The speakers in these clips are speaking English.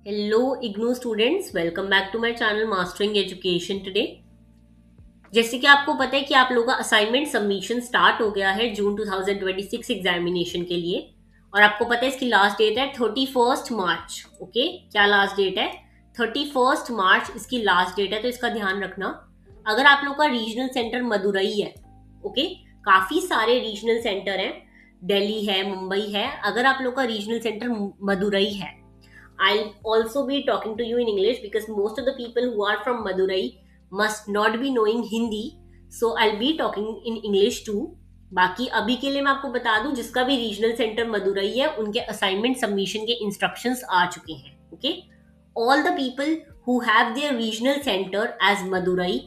Hello IGNOU students, welcome back to my channel Mastering Education today। जैसे कि आपको पता है कि आप लोगों का असाइनमेंट सबमिशन स्टार्ट हो गया है जून 2026 एग्जामिनेशन के लिए। और आपको पता है इसकी लास्ट डेट है 31 मार्च। ओके, क्या लास्ट डेट है? 31 मार्च इसकी लास्ट डेट है, तो इसका ध्यान रखना। अगर आप लोग का रीजनल सेंटर मदुरई है, ओके, काफी सारे रीजनल सेंटर हैं, दिल्ली है, मुंबई है। अगर आप लोग का रीजनल सेंटर मदुरई है, I'll also be talking to you in English because most of the people who are from Madurai must not be knowing Hindi. So I'll be talking in English too. बाकी अभी के लिए मैं आपको बता दूं, जिसका भी रीजनल सेंटर मदुरई है उनके असाइनमेंट सबमिशन के इंस्ट्रक्शंस आ चुके हैं। Okay, all the people who have their regional center as Madurai,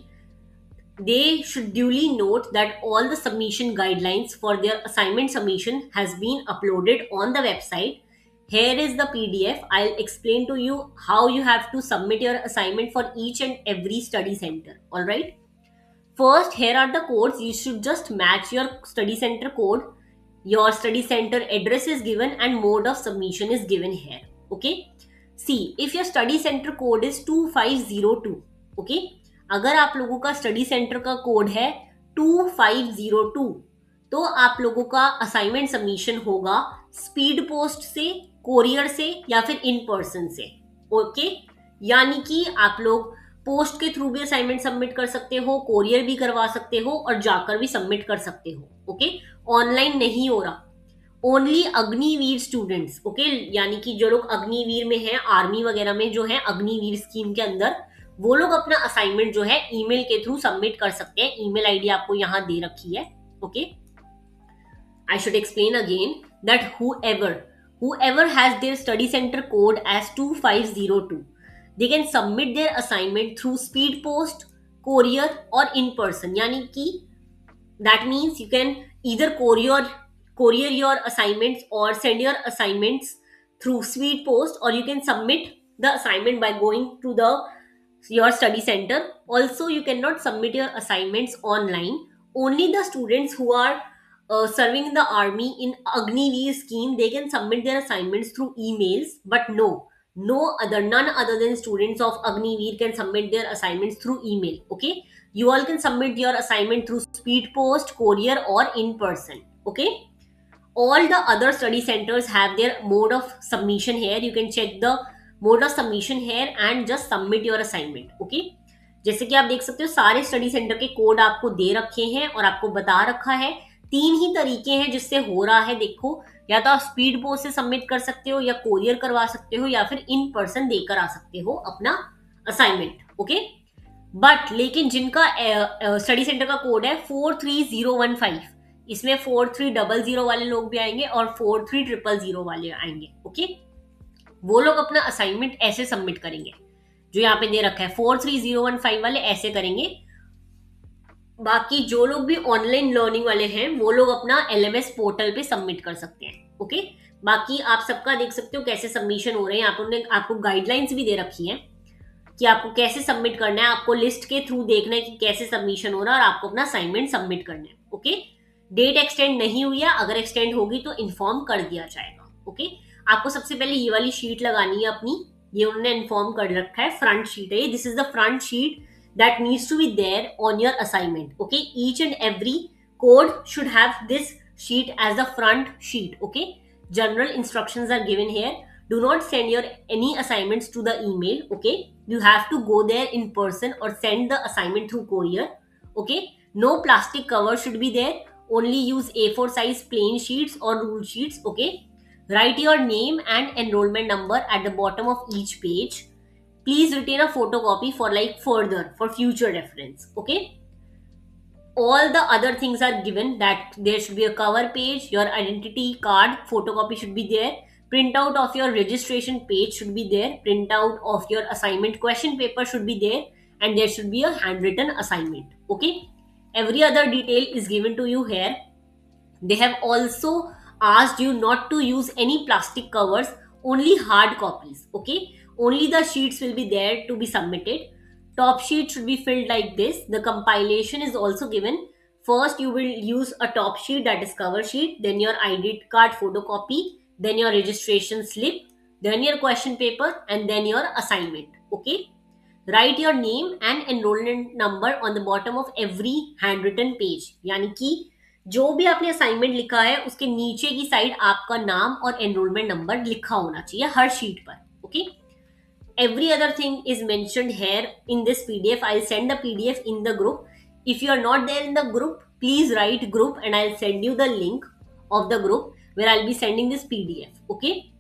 they should duly note that all the submission guidelines for their assignment submission has been uploaded on the website. Here is the PDF. I'll explain to you how you have to submit your assignment for each and every study center. All right. First, here are the codes. You should just match your study center code. Your study center address is given and mode of submission is given here. Okay. See, if your study center code is 2502. Okay. अगर आप लोगों का study centre का code है 2502, तो आप लोगों का असाइनमेंट सबमिशन होगा स्पीड पोस्ट से, कोरियर से या फिर इन पर्सन से। ओके, यानी कि आप लोग पोस्ट के थ्रू भी असाइनमेंट सबमिट कर सकते हो, कोरियर भी करवा सकते हो और जाकर भी सबमिट कर सकते हो। ओके, ऑनलाइन नहीं हो रहा। ओनली अग्निवीर स्टूडेंट्स, ओके, यानी कि जो लोग अग्निवीर में हैं, आर्मी वगैरह में जो है अग्निवीर स्कीम के अंदर, वो लोग अपना असाइनमेंट जो है ईमेल के थ्रू सबमिट कर सकते हैं। ईमेल आईडी आपको यहां दे रखी है। Okay, I should explain again that whoever has their study center code as 2502, they can submit their assignment through speed post, courier or in person। यानी कि that means you can either courier your assignments or send your assignments through speed post, or you can submit the assignment by going to your study center. Also, you cannot submit your assignments online. Only the students who are serving in the army in Agniveer scheme, they can submit their assignments through emails. But none other than students of Agniveer can submit their assignments through email. Okay, you all can submit your assignment through speed post, courier or in person. Okay, all the other study centers have their mode of submission here. You can check the mode of submission here and just submit your assignment. Okay, जैसे कि आप देख सकते हो सारे study centre के code आपको दे रखे हैं और आपको बता रखा है। तीन ही तरीके हैं जिससे हो रहा है। देखो, या तो आप स्पीड पोस्ट से सबमिट कर सकते हो, या कोरियर करवा सकते हो, या फिर इन पर्सन देकर आ सकते हो अपना असाइनमेंट। ओके, बट लेकिन जिनका स्टडी सेंटर का कोड है 43015, इसमें 4300 वाले लोग भी आएंगे और 43000 वाले आएंगे। ओके, वो लोग अपना असाइनमेंट ऐसे सबमिट करेंगे, जो यहाँ पे दे रखा है 43015 वाले ऐसे करेंगे। बाकी जो लोग भी ऑनलाइन लर्निंग वाले हैं वो लोग अपना LMS पोर्टल पे सबमिट कर सकते हैं। ओके, बाकी आप सबका देख सकते हो कैसे सबमिशन हो रहे हैं। उन्होंने आपको गाइडलाइंस भी दे रखी हैं कि आपको कैसे सबमिट करना है। आपको लिस्ट के थ्रू देखना है कि कैसे सबमिशन हो रहा है और आपको अपना असाइनमेंट सबमिट करना है। ओके, डेट एक्सटेंड नहीं हुई है, अगर एक्सटेंड होगी तो इन्फॉर्म कर दिया जाएगा। ओके, आपको सबसे पहले ये वाली शीट लगानी है अपनी, ये उन्होंने इन्फॉर्म कर रखा है, फ्रंट शीट है। This is the front sheet that needs to be there on your assignment. Okay, each and every code should have this sheet as the front sheet. Okay, general instructions are given here. Do not send your any assignments to the email. Okay, you have to go there in person or send the assignment through courier. Okay, no plastic cover should be there. Only use A4 size plain sheets or rule sheets. Okay, write your name and enrollment number at the bottom of each page. Please retain a photocopy for for future reference. Okay, all the other things are given, that there should be a cover page, your identity card photocopy should be there, printout of your registration page should be there, printout of your assignment question paper should be there, and there should be a handwritten assignment. Okay, every other detail is given to you here. They have also asked you not to use any plastic covers, only hard copies. Okay, only the sheets will be there to be submitted. Top sheet should be filled like this. The compilation is also given. First you will use a top sheet, that is cover sheet, then your ID card photocopy, then your registration slip, then your question paper, and then your assignment. Okay, write your name and enrollment number on the bottom of every handwritten page. यानी कि जो भी आपने assignment लिखा है उसके नीचे की साइड आपका नाम और एनरोलमेंट नंबर लिखा होना चाहिए हर शीट पर. Okay, every other thing is mentioned here in this PDF. I'll send the PDF in the group. If you are not there in the group, please write group and I'll send you the link of the group where I'll be sending this PDF. Okay,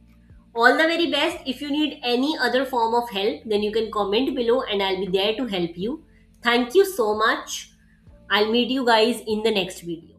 all the very best. If you need any other form of help, then you can comment below and I'll be there to help you. Thank you so much. I'll meet you guys in the next video.